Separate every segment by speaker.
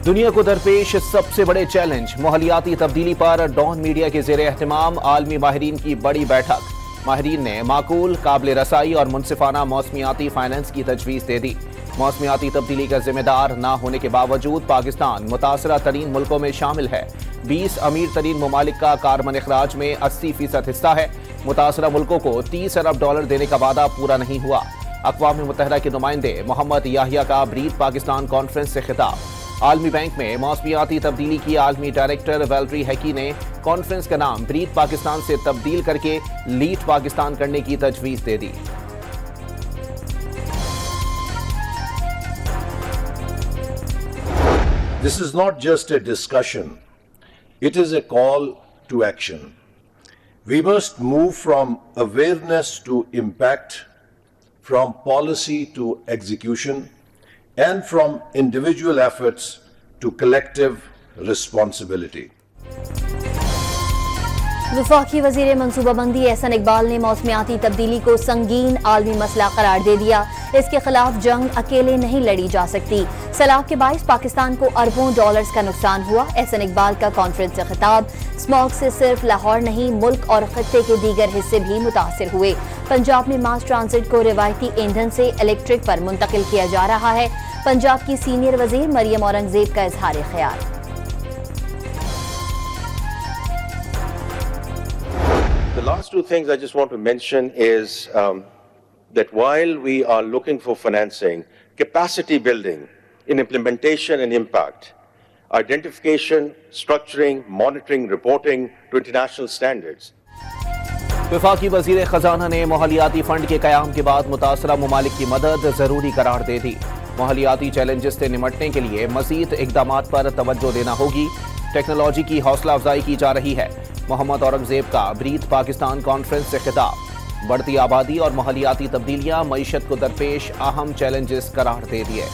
Speaker 1: दुनिया को दरपेश सबसे बड़े चैलेंज, माहौलियाती तब्दीली पर डॉन मीडिया के ज़ेरे एहतमाम आलमी माहिरीन की बड़ी बैठक। माहिरीन ने माकूल, काबिल रसाई और मुनसिफाना मौसमियाती फाइनेंस की तजवीज़ दे दी। मौसमियाती तब्दीली का जिम्मेदार न होने के बावजूद पाकिस्तान मुतासरा तरीन मुल्कों में शामिल है। 20 अमीर तरीन ममालिक का कार्बन अखराज में 80% हिस्सा है। मुतासरा मुल्कों को $30 अरब देने का वादा पूरा नहीं हुआ। अक़वाम मुत्तहिदा के नुमाइंदे मोहम्मद याहिया का ब्रीथ पाकिस्तान कॉन्फ्रेंस से खिताब। आलमी बैंक में मौसमियाती तब्दीली की आलमी डायरेक्टर वैलरी हैकी ने कॉन्फ्रेंस का नाम ब्रीथ पाकिस्तान से तब्दील करके लीड पाकिस्तान करने की तजवीज़ दे दी।
Speaker 2: This is not just a discussion, it is a call to action. We must move from awareness to impact, from policy to execution, and from individual efforts to collective responsibility.
Speaker 3: वफाकी वज़ीर मनसूबाबंदी एहसन इकबाल ने मौसमियाती तब्दीली को संगीन आलमी मसला करार दे दिया। इसके खिलाफ जंग अकेले नहीं लड़ी जा सकती। सैलाब के बाइस पाकिस्तान को अरबों डॉलर्स का नुकसान हुआ। एहसन इकबाल का कॉन्फ्रेंस से खिताब। स्मॉग से सिर्फ लाहौर नहीं, मुल्क और खत्ते के दीगर हिस्से भी मुतासिर हुए। पंजाब में मास ट्रांसिट को रिवायती ईंधन से इलेक्ट्रिक पर मुंतकिल किया जा रहा है। पंजाब की सीनियर वजीर मरियम औरंगजेब का इजहार ख्याल।
Speaker 4: The last two things I just want to mention is that while we are looking for financing, capacity building in implementation and impact, identification, structuring, monitoring, reporting to international standards.
Speaker 1: वफाकी वज़ीर ख़जाना ने माहौलियाती fund के क़याम के बाद मुतासरा ममालिक की मदद ज़रूरी करार दे दी। माहौलियाती चैलेंजेस से निमटने के लिए मज़ीद इक़दामात पर तवज्जो देना होगी। टेक्नोलॉजी की हौसला अफजाई की जा रही है। मोहम्मद औरंगजेब का ब्रीथ पाकिस्तान कॉन्फ्रेंस से खिताब। बढ़ती आबादी और माहौलियाती तब्दीलियां मईशत को दरपेश अहम चैलेंजेस करार दे दिए।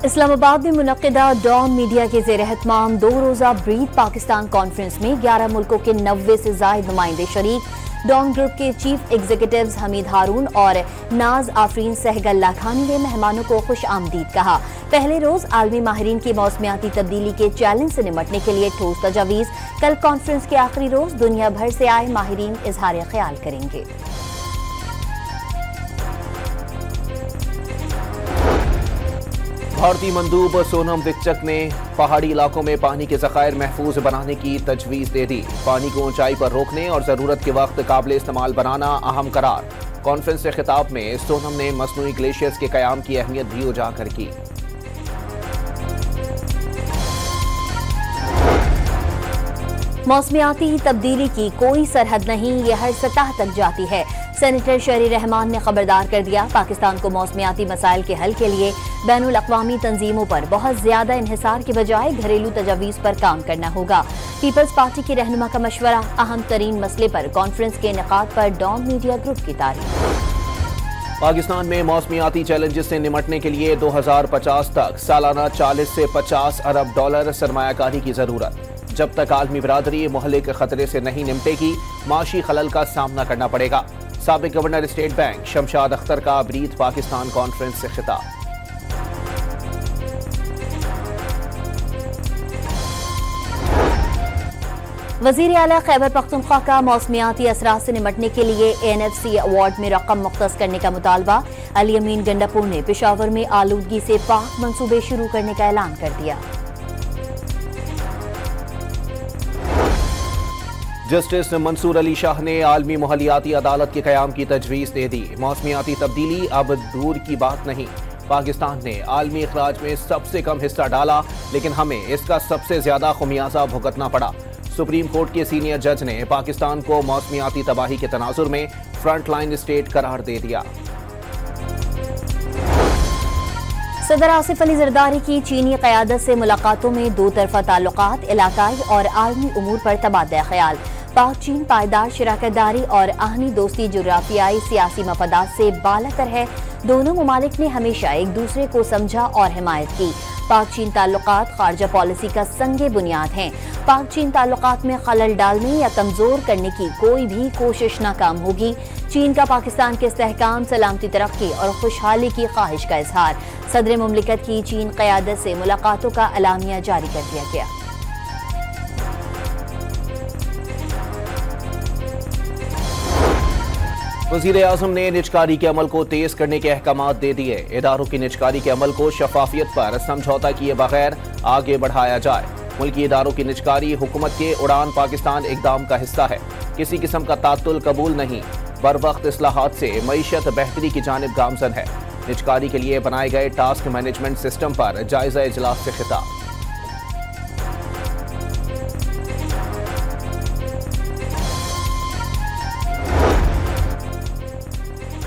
Speaker 3: इस्लामाबाद में मुनक्किदा डॉन मीडिया के ज़ेर एहतमाम 2 रोज़ा ब्रीथ पाकिस्तान कॉन्फ्रेंस में 11 मुल्कों के 90 से ज़ायद नुमाइंदे शरीक। डॉन ग्रुप के चीफ एग्जीक्यूटिव्स हमीद हारून और नाज आफरीन सहगल लाखानी ने मेहमानों को खुश आमदीद कहा। पहले रोज आलमी माहिरीन की मौसमियाती तब्दीली के चैलेंज से निमटने के लिए ठोस तजावीज़। कल कॉन्फ्रेंस के आखिरी रोज दुनिया भर से आए माहिरीन इजहार ख्याल करेंगे।
Speaker 1: भारतीय मंदूब सोनम दिक्चक ने पहाड़ी इलाकों में पानी के ज़खायर महफूज बनाने की तजवीज़ दे दी। पानी को ऊंचाई पर रोकने और ज़रूरत के वक्त काबिल इस्तेमाल बनाना अहम करार। कॉन्फ्रेंस के खिताब में सोनम ने मसनूई ग्लेशियर्स के क़याम की अहमियत भी उजागर की।
Speaker 3: मौसमियाती तब्दीली की कोई सरहद नहीं, ये हर सतह तक जाती है। सेनेटर शहरी रहमान ने खबरदार कर दिया, पाकिस्तान को मौसमियाती मसाइल के हल के लिए बैनुल अक़वामी तंजीमों पर बहुत ज्यादा इन्हिसार के बजाय घरेलू तजावीज़ पर काम करना होगा। पीपल्स पार्टी की रहनुमा का मशवरा। अहम तरीन मसले पर कॉन्फ्रेंस के इनेकाद पर डॉन मीडिया ग्रुप की तारीफ।
Speaker 1: पाकिस्तान में मौसमियाती चैलेंजेस से निमटने के लिए 2050 तक सालाना 40 से 50 अरब डॉलर सरमायाकारी की जरूरत। जब तक आलमी बरादरी मुहल्लिक खतरे से नहीं निमटेगी, माशी खलल का सामना करना पड़ेगा। साबिक governor state bank Shamshad Akhtar का ब्रीथ पाकिस्तान कॉन्फ्रेंस से खिताब।
Speaker 3: वज़ीर आला खैबर पख्तूनख्वा का मौसमियाती असरात से निमटने के लिए ANFC अवार्ड में रकम मुख्तस करने का मुतालबा। अली अमीन गंडापुर ने पेशावर में आलूदगी से पाक मंसूबे शुरू करने का ऐलान कर दिया।
Speaker 1: जस्टिस मंसूर अली शाह ने आलमी माहौलियाती अदालत के क़याम की तजवीज़ दे दी। मौसमियाती तब्दीली अब दूर की बात नहीं। पाकिस्तान ने आलमी अखराज में सबसे कम हिस्सा डाला, लेकिन हमें इसका सबसे ज्यादा खुमियाजा भुगतना पड़ा। सुप्रीम कोर्ट के सीनियर जज ने पाकिस्तान को मौसमियाती तबाही के तनाजुर में फ्रंट लाइन स्टेट करार दे दिया।
Speaker 3: सदर आसिफ अली जरदारी की चीनी क़यादत से मुलाकातों में 2 तरफ़ा ताल्लुकात, इलाकाई और आलमी उमूर पर तबादला ख्याल। पाक चीन पायदार शराकतदारी और आहनी दोस्ती जुग्राफियाई सियासी मफादात से बालातर है। दोनों ममालिक ने हमेशा एक दूसरे को समझा और हिमायत की। पाक चीन ताल्लुकात खारजा पॉलिसी का संगे बुनियाद हैं। पाक चीन ताल्लुकात में खलल डालने या कमजोर करने की कोई भी कोशिश नाकाम होगी। चीन का पाकिस्तान के इस्तेहकाम, सलामती, तरक्की और खुशहाली की ख्वाहिश का इजहार। सदर मुमलिकत की चीन क़यादत से मुलाकातों का अलामिया जारी कर दिया गया।
Speaker 1: वज़ीर-ए-आज़म ने निजकारी के अमल को तेज करने के अहकामात दे दिए। इदारों की निजकारी के अमल को शफाफियत पर समझौता किए बगैर आगे बढ़ाया जाए। मुल्की इदारों की निजकारी हुकूमत के उड़ान पाकिस्तान इक़दाम का हिस्सा है। किसी किस्म का तातुल कबूल नहीं। बर वक्त इस्लाहात से मईशत बेहतरी की जानिब गामजन है। निजकारी के लिए बनाए गए टास्क मैनेजमेंट सिस्टम पर जायजा इजलास से खिताब।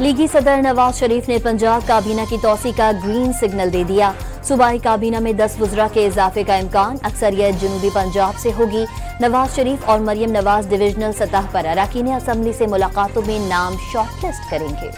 Speaker 3: लीगी सदर नवाज शरीफ ने पंजाब काबीना की तौसी का ग्रीन सिग्नल दे दिया। सूबाई काबीना में 10 वज़रा के इजाफे का इम्कान, अक्सरियत जनूबी पंजाब से होगी। नवाज शरीफ और मरियम नवाज डिविजनल सतह पर अरकान असम्बली से मुलाकातों में नाम शॉर्टलिस्ट करेंगे।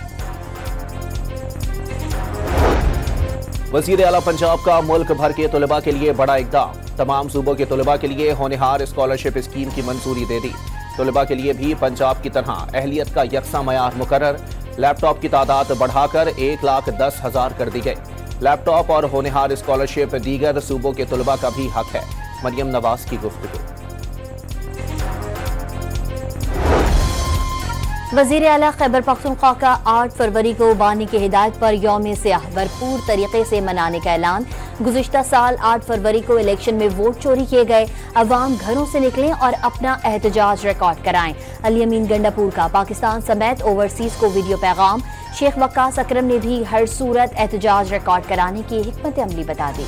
Speaker 1: वज़ीर आला पंजाब का मुल्क भर के तलबा के लिए बड़ा इक़दाम। तमाम सूबों के तलबा के लिए होनहार स्कॉलरशिप स्कीम की मंजूरी दे दी। तलबा के लिए भी पंजाब की तरह अहलियत का यकसा मयार मुकर्रर। लैपटॉप की तादाद बढ़ाकर 1,10,000 कर दी गई। लैपटॉप और होनहार स्कॉलरशिप दीगर सूबों के तलबा का भी हक है। मरियम नवाज की गुफ्तगू।
Speaker 3: वज़ीर आला खैबर पख्तूनख्वा का 8 फरवरी को बानी की हिदायत पर यौम सियाह भरपूर तरीके से मनाने का ऐलान। गुज़िश्ता साल 8 फरवरी को इलेक्शन में वोट चोरी किए गए। अवाम घरों से निकलें और अपना एहतजाज रिकॉर्ड कराएं। अली अमीन गंडापुर का पाकिस्तान समेत ओवरसीज को वीडियो पैगाम। शेख वक्कास अकरम ने भी हर सूरत एहतजाज रिकॉर्ड कराने की हिकमत अमली बता दी।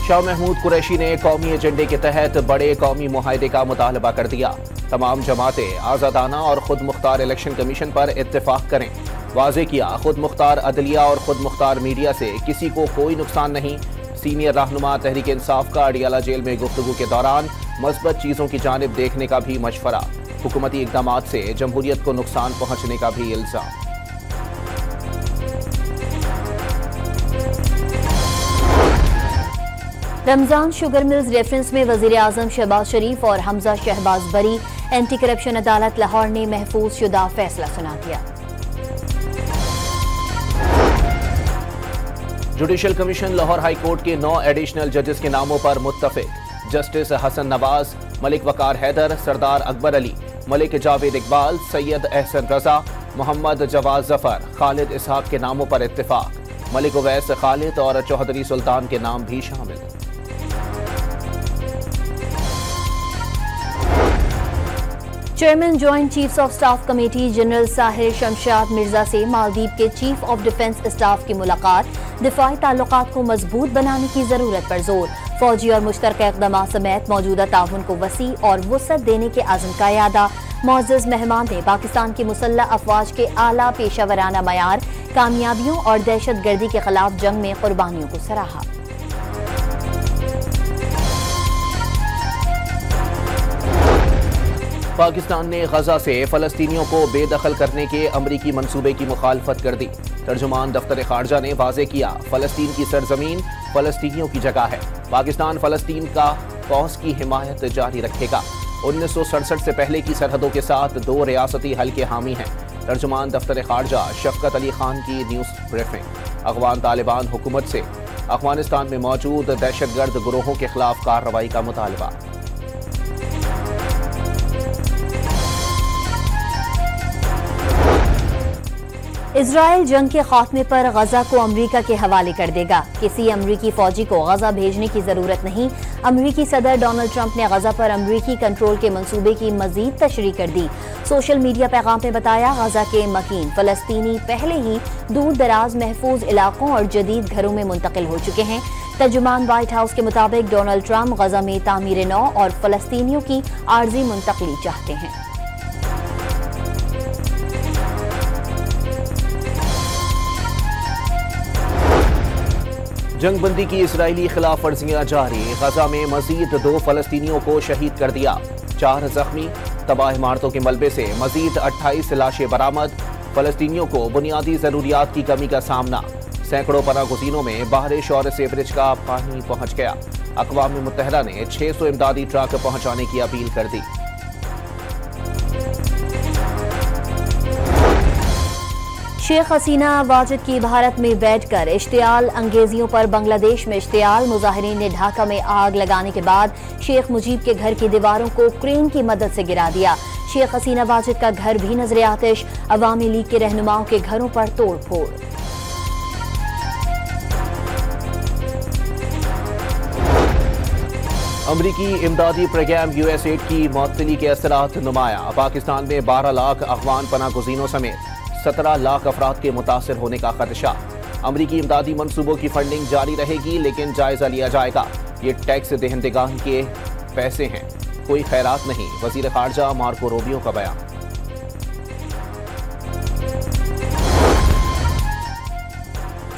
Speaker 1: शाह महमूद कुरैशी ने कौमी एजेंडे के तहत बड़े कौमी मुआहदे का मुतालबा कर दिया। तमाम जमातें आज़ादाना और खुद मुख्तार इलेक्शन कमीशन पर इत्तेफाक करें। वाज़े किया, खुद मुख्तार अदलिया और खुद मुख्तार मीडिया से किसी को कोई नुकसान नहीं। सीनियर रहनुमा तहरीक इंसाफ का अडियाला जेल में गुफ्तगू के दौरान मस्बत चीज़ों की जानिब देखने का भी मशवरा। हुकूमती इक़दामात से जमहूरियत को नुकसान पहुँचने का भी इल्ज़ाम।
Speaker 3: रमजान शुगर मिल्स रेफरेंस में वज़ीर-ए-आज़म शहबाज शरीफ और हमजा शहबाज बरी। एंटी करप्शन अदालत लाहौर ने महफूज शुदा फैसला सुना दिया।
Speaker 1: Judicial commission Lahore high court के 9 एडिशनल जजेस के नामों पर मुत्तफिक। जस्टिस हसन नवाज, मलिक वकार हैदर, सरदार अकबर अली, मलिक जावेद इकबाल, सैयद एहसन रजा, मोहम्मद जवाद जफर, खालिद इसहाक के नामों पर इत्तेफाक। मलिक उवैस खालिद और चौधरी सुल्तान के नाम भी शामिल।
Speaker 3: Chairman joint chiefs of staff committee general Sahir Shamshad Mirza से मालदीव के चीफ ऑफ डिफेंस स्टाफ की मुलाकात। दिफाई ताल्लुकात को मजबूत बनाने की जरूरत पर जोर। फौजी और मुश्तरका इक़दाम समेत मौजूदा ताउन को वसी और वुसअत देने के आज़म का यादा। मुअज़्ज़ज़ मेहमान ने पाकिस्तान की मुसल्लह अफवाज के आला पेशा वराना मयार, कामयाबियों और दहशत गर्दी के खिलाफ जंग में कुर्बानियों को सराहा।
Speaker 1: पाकिस्तान ने गजा से फलस्तीनियों को बेदखल करने के अमरीकी मंसूबे की मुखालफत कर दी। तर्जुमान दफ्तर खारजा ने वाज़े किया, फलस्तीन की सरजमीन फलस्तीनियों की जगह है। पाकिस्तान फलस्तीन का कौस की हिमायत जारी रखेगा। 1967 से पहले की सरहदों के साथ 2 रियासती हल के हामी हैं। तर्जुमान दफ्तर खारजा शफकत अली खान की न्यूज़ ब्रीफिंग। अफगान तालिबान हुकूमत से अफगानिस्तान में मौजूद दहशतगर्द गिरोहों के खिलाफ कार्रवाई का मुतालबा।
Speaker 3: इजराइल जंग के खात्मे पर गजा को अमरीका के हवाले कर देगा। किसी अमरीकी फौजी को गजा भेजने की जरूरत नहीं। अमरीकी सदर डोनाल्ड ट्रंप ने गजा पर अमरीकी कंट्रोल के मंसूबे की मजीद तशरीह कर दी। सोशल मीडिया पैगाम में बताया, गजा के मकीन फलस्तीनी पहले ही दूर दराज महफूज इलाकों और जदीद घरों में मुंतकिल हो चुके हैं। तर्जुमान व्हाइट हाउस के मुताबिक डोनाल्ड ट्रंप गजा में तामीर नौ और फलस्तीनियों की आर्जी मुंतकली चाहते हैं।
Speaker 1: जंगबंदी की इजरायली खिलाफ वर्जियां जारी। गजा में मजीद 2 फलस्तीनियों को शहीद कर दिया, 4 जख्मी। तबाह इमारतों के मलबे से मजीद 28 लाशें बरामद। फलस्तीनियों को बुनियादी जरूरियात की कमी का सामना। सैकड़ों पनागुज़ीनों में बारिश और सीवरेज का पानी पहुंच गया। अक़वाम मुत्तहिदा ने 600 इमदादी ट्रक पहुंचाने की अपील कर दी।
Speaker 3: शेख हसीना वाजिद की भारत में बैठकर इश्तियाल अंगेजियों पर बांग्लादेश में इश्तियाल। मुजाहिरीन ने ढाका में आग लगाने के बाद शेख मुजीब के घर की दीवारों को क्रेन की मदद से गिरा दिया। शेख हसीना वाजिद का घर भी नजरे आतिश। अवामी लीग के रहनुमाओं के घरों पर तोड़ फोड़।
Speaker 1: अमरीकी इमदादी प्रोग्राम USAID की मुअत्तली के असरात नुमाया। पाकिस्तान में 12 लाख अफगान पनागुज़ीनों समेत 17 लाख अफराद के मुतासिर होने का खदशा। अमरीकी इमदादी मंसूबों की फंडिंग जारी रहेगी, लेकिन जायजा लिया जाएगा। ये टैक्स देहंदगान के पैसे हैं, कोई खैरात नहीं। वजीर खारजा मार्को रूबियो का बयान।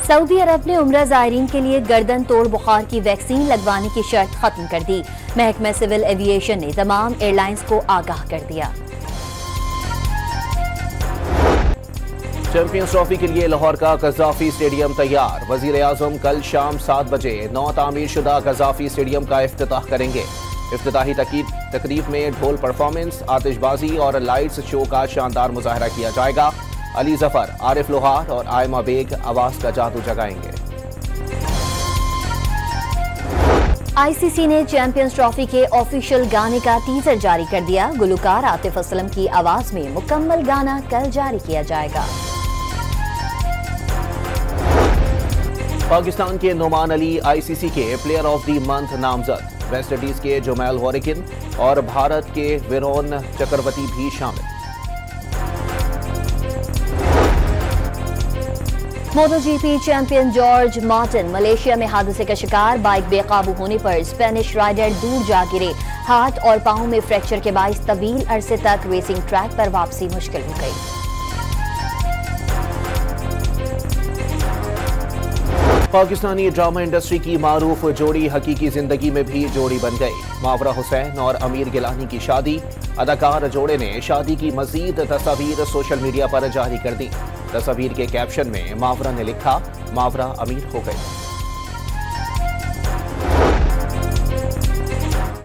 Speaker 3: सऊदी अरब ने उम्रा ज़ायरीन के लिए गर्दन तोड़ बुखार की वैक्सीन लगवाने की शर्त खत्म कर दी। महकमा सिविल एविएशन ने तमाम एयरलाइंस को आगाह कर दिया।
Speaker 1: चैंपियंस ट्रॉफी के लिए लाहौर का कज़ाफी स्टेडियम तैयार। वजीर आजम कल शाम 7 बजे नौ तामीर शुदा कज़ाफी स्टेडियम का इफ्तिताह करेंगे। इफ्तिताही तकरीब में ढोल परफॉर्मेंस, आतिशबाजी और लाइट्स शो का शानदार मुजाहरा किया जाएगा। अली जफर, आरिफ लोहार और आयमा बेग आवाज का जादू जगाएंगे।
Speaker 3: ICC ने चैंपियंस ट्रॉफी के ऑफिशियल गाने का टीजर जारी कर दिया। गुलकार आतिफ असलम की आवाज में मुकम्मल गाना कल जारी किया जाएगा।
Speaker 1: पाकिस्तान के नोमान अली ICC के प्लेयर ऑफ द मंथ नामजद। वेस्ट इंडीज के जोमेल वॉरिकिन और भारत के विरोन चक्रवर्ती भी शामिल।
Speaker 3: MotoGP champion George Martin Malaysia में हादसे का शिकार। बाइक बेकाबू होने पर स्पेनिश राइडर दूर जा गिरे। हाथ और पांव में फ्रैक्चर के बाइस तवील अरसे तक रेसिंग ट्रैक पर वापसी मुश्किल हो गई।
Speaker 1: पाकिस्तानी ड्रामा इंडस्ट्री की मारूफ जोड़ी हकीकी जिंदगी में भी जोड़ी बन गई। मावरा हुसैन और अमीर गिलानी की शादी। अदाकार जोड़े ने शादी की मजीद तस्वीर सोशल मीडिया पर जारी कर दी। तस्वीर के कैप्शन में मावरा ने लिखा, मावरा अमीर हो गई।